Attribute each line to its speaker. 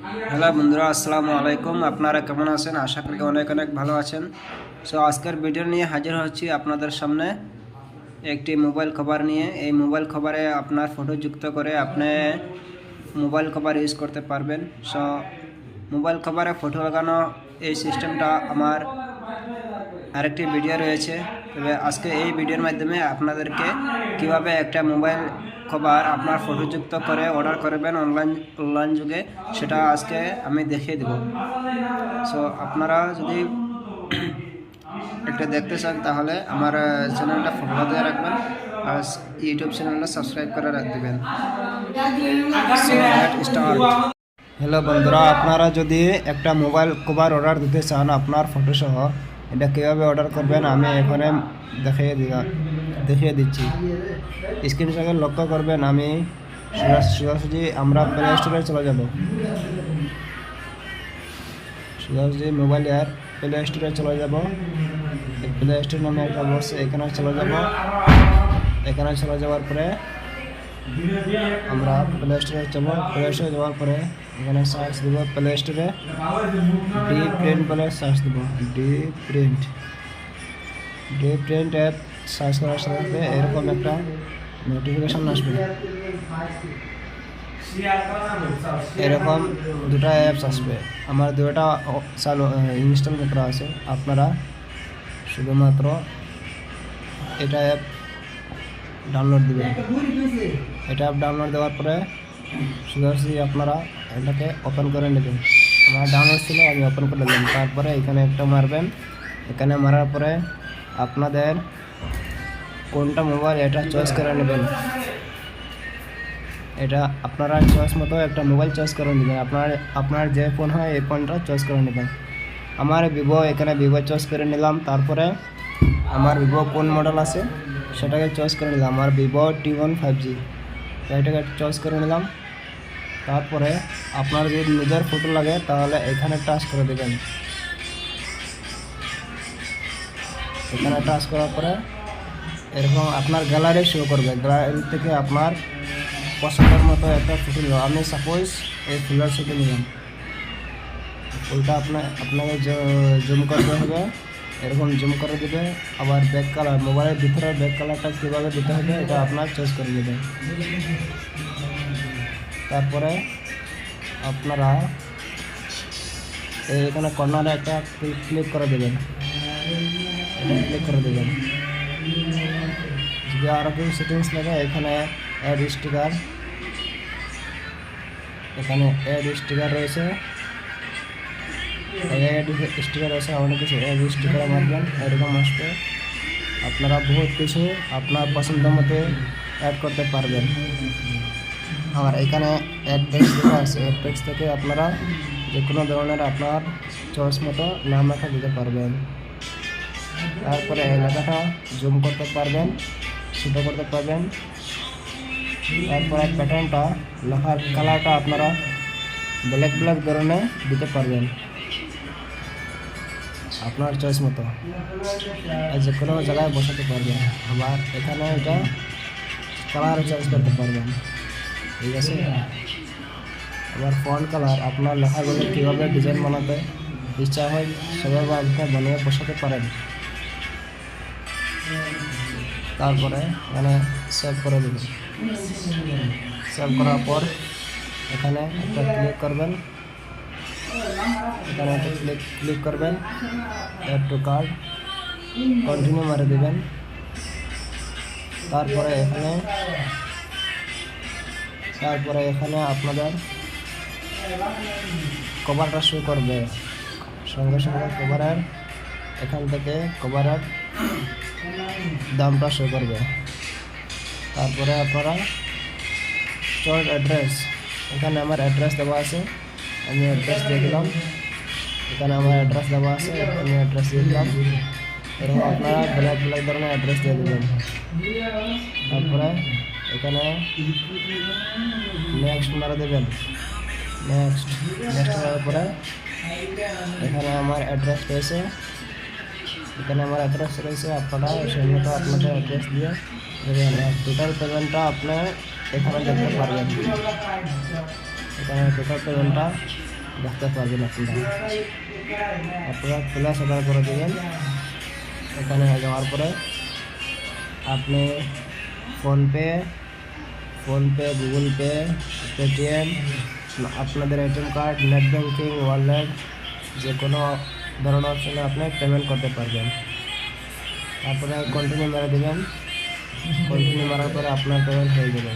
Speaker 1: Hello বন্ধুরা, আসসালামু আলাইকুম। আপনারা কেমন আছেন? আশা করি অনেক অনেক ভালো আছেন। সো আজকের ভিডিও নিয়ে হাজির হচ্ছি আপনাদের সামনে একটি মোবাইল কভার নিয়ে। এই মোবাইল কভারে আপনার ফটো যুক্ত করে আপনি মোবাইল কভার ইউজ করতে পারবেন। সো মোবাইল কভারে ফটো লাগানো এই সিস্টেমটা আমার আরেকটি ভিডিও রয়েছে। তবে আজকে এই ভিডিওর মাধ্যমে আপনাদেরকে কিভাবে একটা মোবাইল কভার আপনার ফটোযুক্ত করে অর্ডার করবেন অনলাইন যুগে, সেটা আজকে আমি দেখিয়ে দেব। সো আপনারা যদি একটা দেখতে চান তাহলে আমার চ্যানেলটা ফলো দিয়ে রাখবেন আর ইউটিউব চ্যানেলটা সাবস্ক্রাইব করে দেবেন। হ্যালো বন্ধুরা, আপনারা যদি একটা মোবাইল কভার অর্ডার দিতে চান আপনার ফটো সহ, এটা কীভাবে অর্ডার করবেন আমি এখানে দেখিয়ে দিচ্ছি। স্ক্রিনটাকে লক্ষ্য করবেন। আমি সোজাসুজি আমরা প্লে স্টোরে চলে যাব। সোজাসুজি মোবাইলের প্লে স্টোরে চলে যাব। প্লে স্টোর নামে একটা বক্স, এখানে চলে যাব। এখানে চলে যাওয়ার পরে আমরা প্লে স্টোরে যাব। প্লে স্টোরে যাওয়ার পরে এখানে সার্চ দেব প্লে স্টোরে ডি প্রিন্ট বলে সার্চ দেব। ডি প্রিন্ট অ্যাপ সার্চ করার সাথে এরকম একটা নোটিফিকেশন আসবে। এরকম দুটা অ্যাপস আসবে। আমার দুটা ইনস্টল করা আছে। আপনারা শুধুমাত্র এটা অ্যাপ ডাউনলোড দেবেন। এটা অ্যাপ ডাউনলোড দেওয়ার পরে সোজাসুজি আপনারা এটাকে ওপেন করে নেবেন। আমার ডাউনলোড ছিল, আমি ওপেন করে নিলাম। তারপরে এখানে একটা মারবেন। এখানে মারার পরে আপনাদের কোনটা মোবাইল এটা চয়েস করে নেবেন। এটা আপনারা চয়েস মতো একটা মোবাইল চয়েস করে নেবেন। আপনার যে ফোন হয় এই ফোনটা চয়েস করে নেবেন। আমার ভিভো, এখানে ভিভো চয়েস করে নিলাম। তারপরে আমার ভিভো কোন মডেল আছে সেটাকে চয়েস করে নিলাম। আমার ভিভো T1 5G, এটাকে চয়েস করে নিলাম। তারপরে আপনার যদি নিজের ফটো লাগে তাহলে এখানে টাচ করে দেবেন। এখানে টাচ করার পরে এরকম আপনার গ্যালারি শো করবে। গ্যালারি থেকে আপনার পছন্দের মতো একটা ফটো নিলাম। আমি সাপোজ এই ফুলের ছবি নিলাম। ওইটা আপনাকে জুম করতে হবে, এরকম জুম করে দেবে। আবার ব্যাক কালার, মোবাইলের ভিতরে ব্যাক কালারটা কীভাবে দিতে হবে এটা আপনার চয়েস করে দেবেন। তারপরে আপনারা এখানে কর্নারে একটা ক্লিক করে দেবেন। ক্লিক করে দেবেন। যদি আরও কিছু সেটিংস লাগে এখানে অ্যাড স্টিকার, এখানে অ্যাড স্টিকার রয়েছে। অনেক কিছু অ্যাড স্টিকার মারবেন, এরকম আসবে। আপনারা বহুত কিছু আপনার পছন্দ মতো অ্যাড করতে পারবেন। আর এখানে অ্যাড টেক্সট লেখা আছে। অ্যাড টেক্সট থেকে আপনারা যে কোনো ধরনের আপনার চয়েস মতো নাম লেখা দিতে পারবেন। তারপরে এই লেখাটা জুম করতে পারবেন, ছোটো করতে পারবেন। তারপরে প্যাটার্নটা, লেখার কালারটা আপনারা ব্ল্যাক ধরনের দিতে পারবেন আপনার চয়েস মতো। যে কোনো জায়গায় বসাতে পারবেন। আবার এখানে এটা কালার চয়েস করতে পারবেন। ঠিক আছে। আবার ফন্ট কালার, আপনার লেখাগুলো কীভাবে ডিজাইন বানাতে ইচ্ছা হয় সেভাবে আপনি বানিয়ে বসাতে পারেন। তারপরে এখানে সেভ করে দেবেন। সেভ করার পর এখানে একটা ক্লিক করবেন। এখানে একটা ক্লিক করবেন, অ্যাড টু কার্ট, কন্টিনিউ মারে দেবেন। তারপরে এখানে আপনাদের কভারটা শো করবে। সঙ্গে সঙ্গে কভারের এখান থেকে কভারের দামটা শো করবে। তারপরে আপনারা চয়েস অ্যাড্রেস, এখানে আমার অ্যাড্রেস দেওয়া আছে, আমি অ্যাড্রেস দিয়ে দিলাম। এখানে আমার অ্যাড্রেস দেওয়া আছে, আমি অ্যাড্রেস দিয়ে দিলাম। এরকম আপনারা ব্ল্যাক ধরনের অ্যাড্রেস দিয়ে দেবেন। তারপরে এখানে নেক্সট মারা দেবেন। নেক্সট মারার পরে এখানে আমার অ্যাড্রেস রয়েছে। আপনারা সেই মতো আপনাদের অ্যাড্রেস দিয়ে দেবেন। টোটাল পেমেন্টটা আপনি এখানে দেখতে পারবেন। এখানে টোটাল পেমেন্টটা
Speaker 2: দেখতে পারবেন আপনারা ফ্ল্যাশ অর্ডার করে দেবেন। এখানে হয়ে যাওয়ার পরে আপনি ফোনপে, গুগল পে, পেটিএম, আপনাদের ATM card, net banking, wallet যে কোনো ধরনের অপশনে আপনি পেমেন্ট করতে পারবেন। তারপরে কন্টিনিউ মেরে দেবেন। কন্টিনিউ মারার পরে আপনার পেমেন্ট হয়ে যাবে।